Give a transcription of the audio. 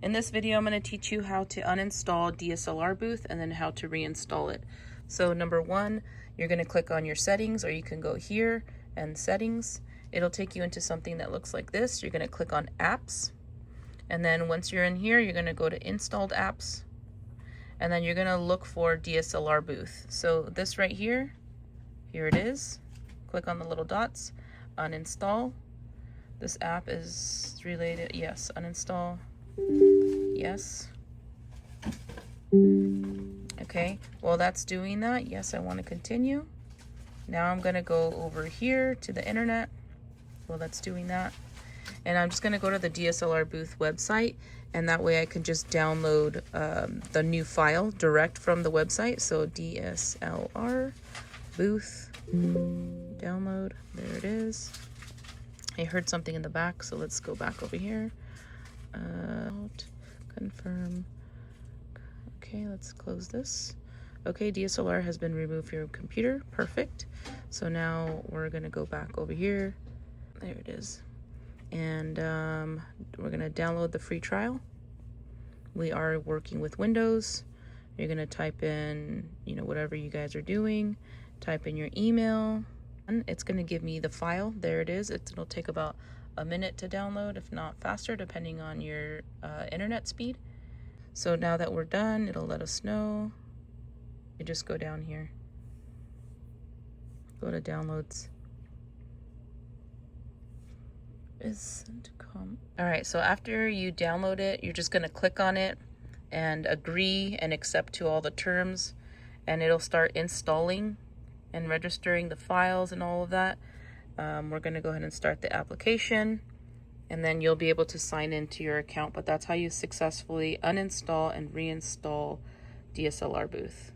In this video, I'm going to teach you how to uninstall DSLR booth and then how to reinstall it. So number one, you're going to click on your settings, or you can go here and settings. It'll take you into something that looks like this. You're going to click on apps. And then once you're in here, you're going to go to installed apps. And then you're going to look for DSLR booth. So this right here, here it is. Click on the little dots, uninstall. This app is related, yes, uninstall. Yes. Okay, while that's doing that, yes, I want to continue. Now I'm going to go over here to the internet while that's doing that. And I'm just going to go to the DSLR booth website, and that way I can just download the new file direct from the website. So DSLR booth, download, there it is. I heard something in the back, so let's go back over here. Confirm. Okay, let's close this. Okay, DSLR has been removed from your computer. Perfect. So now we're gonna go back over here. There it is. And we're gonna download the free trial. We are working with Windows. You're gonna type in, whatever you guys are doing. Type in your email. And it's gonna give me the file. There it is. It'll take about a minute to download, if not faster, depending on your internet speed. So now that we're done, it'll let us know. You just go down here, go to downloads. All right, so after you download it, you're just gonna click on it and agree and accept to all the terms, and it'll start installing and registering the files and all of that. We're going to go ahead and start the application, and then you'll be able to sign into your account. But that's how you successfully uninstall and reinstall DSLR booth.